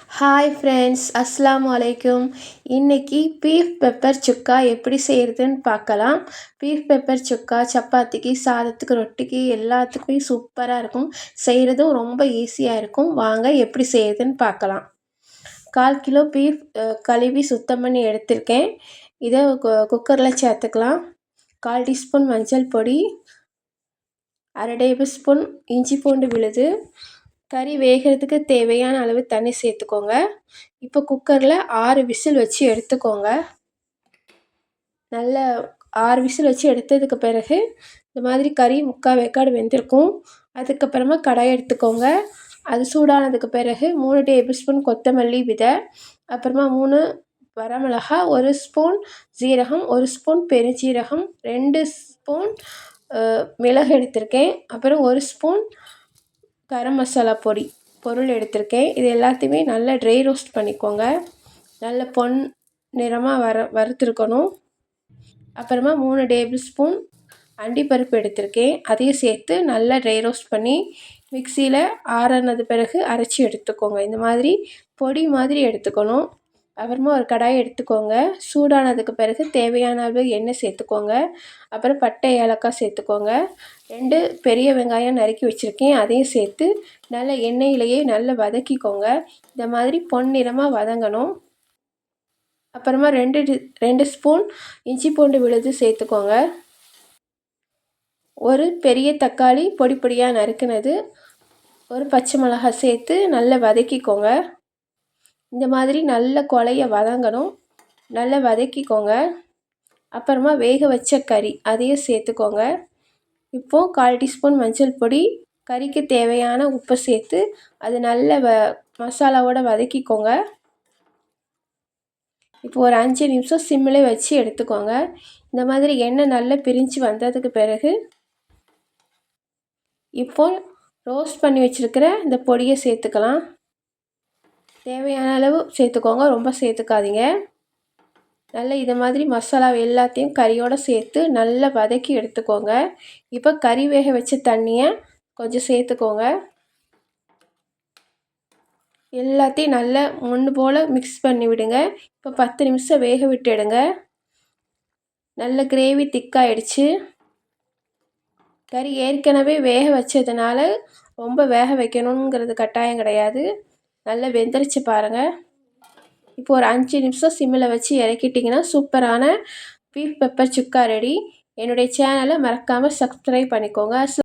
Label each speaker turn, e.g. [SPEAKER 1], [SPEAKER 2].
[SPEAKER 1] Hi friends, அஸ்ஸலாமு அலைக்கும். இன்றைக்கி பீஃப் பெப்பர் சுக்கா எப்படி செய்கிறதுன்னு பார்க்கலாம். பீஃப் பெப்பர் சுக்கா சப்பாத்திக்கு, சாதத்துக்கு, ரொட்டிக்கு எல்லாத்துக்குமே சூப்பராக இருக்கும். செய்கிறதும் ரொம்ப ஈஸியாக இருக்கும். வாங்க எப்படி செய்கிறதுன்னு பார்க்கலாம். 1/4 கிலோ பீஃப் கழுவி சுத்தம் பண்ணி எடுத்திருக்கேன். இதை குக்கரில் சேர்த்துக்கலாம். 1/4 டீஸ்பூன் மஞ்சள் பொடி, 1/2 டேபிள் ஸ்பூன் இஞ்சி பூண்டு விழுது, கறி வேகிறதுக்கு தேவையான அளவு தண்ணி சேர்த்துக்கோங்க. இப்போ குக்கரில் 6 விசில் வச்சு எடுத்துக்கோங்க. நல்ல 6 விசில் வச்சு எடுத்ததுக்கு பிறகு இந்த மாதிரி கறி 3/4 வேக்காடு வெந்திருக்கும். அதுக்கப்புறமா கடாய் எடுத்துக்கோங்க. அது சூடானதுக்கு பிறகு 3 டேபிள் ஸ்பூன் கொத்தமல்லி விதை, அப்புறமா 3 வரமிளகா, 1 ஸ்பூன் ஜீரகம், 1 ஸ்பூன் பெருஞ்சீரகம், 2 ஸ்பூன் மிளகு எடுத்திருக்கேன். அப்புறம் 1 ஸ்பூன் கரம் மசாலா பொருள் எடுத்திருக்கேன். இது எல்லாத்தையுமே நல்லா ட்ரை ரோஸ்ட் பண்ணிக்கோங்க. நல்ல பொன் நிறமாக வறுத்துருக்கணும். அப்புறமா 3 டேபிள் ஸ்பூன் அண்டிப்பருப்பு எடுத்திருக்கேன். அதையும் சேர்த்து நல்லா ட்ரை ரோஸ்ட் பண்ணி மிக்சியில் ஆறினது பிறகு அரைச்சி எடுத்துக்கோங்க. இந்த மாதிரி பொடி மாதிரி எடுத்துக்கணும். அப்புறமா ஒரு கடாயை எடுத்துக்கோங்க. சூடானதுக்கு பிறகு தேவையான அளவு எண்ணெய் சேர்த்துக்கோங்க. அப்புறம் பட்டை, ஏலக்காய் சேர்த்துக்கோங்க. 2 பெரிய வெங்காயம் நறுக்கி வச்சுருக்கேன். அதையும் சேர்த்து நல்ல எண்ணெயிலேயே நல்லா வதக்கிக்கோங்க. இந்த மாதிரி பொன்னிறமாக வதங்கணும். அப்புறமா 2 ஸ்பூன் இஞ்சி பூண்டு விழுது சேர்த்துக்கோங்க. ஒரு பெரிய தக்காளி பொடி பொடியாக நறுக்குனது, ஒரு பச்சை மிளகாய் சேர்த்து நல்லா வதக்கிக்கோங்க. இந்த மாதிரி நல்ல கொலைய வதங்கணும். நல்லா வதக்கிக்கோங்க. அப்புறமா வேக வச்ச கறி அதையும் சேர்த்துக்கோங்க. இப்போது 1/4 டீஸ்பூன் மஞ்சள் பொடி, கறிக்கு தேவையான உப்பு சேர்த்து அது நல்ல மசாலாவோடு வதக்கிக்கோங்க. இப்போ ஒரு 5 நிமிஷம் சிம்மில் வச்சு எடுத்துக்கோங்க. இந்த மாதிரி எண்ணெய் நல்லா பிரிஞ்சு வந்ததுக்கு பிறகு இப்போ ரோஸ்ட் பண்ணி வச்சுருக்கிற இந்த பொடியை சேர்த்துக்கலாம். தேவையான அளவு சேர்த்துக்கோங்க, ரொம்ப சேர்த்துக்காதீங்க. நல்லா இது மாதிரி மசாலா எல்லாத்தையும் கறியோடு சேர்த்து நல்லா வதக்கி எடுத்துக்கோங்க. இப்போ கறி வேக வச்ச தண்ணியை கொஞ்சம் சேர்த்துக்கோங்க. எல்லாத்தையும் நல்லா ஒன்று போல் மிக்ஸ் பண்ணி விடுங்க. இப்போ 10 நிமிஷம் வேக விட்டு எடுங்க. நல்ல கிரேவி திக்காயிடுச்சு. கறி ஏற்கனவே வேக வச்சதுனால ரொம்ப வேக வைக்கணுங்கிறது கட்டாயம் கிடையாது. நல்லா வெந்துருச்சு பாருங்கள். இப்போ ஒரு 5 நிமிஷம் சிம்மில் வச்சு இறக்கிட்டிங்கன்னா சூப்பரான பீஃப் பெப்பர் சுக்கா ரெடி. என்னுடைய சேனலை மறக்காமல் சப்ஸ்கிரைப் பண்ணிக்கோங்க.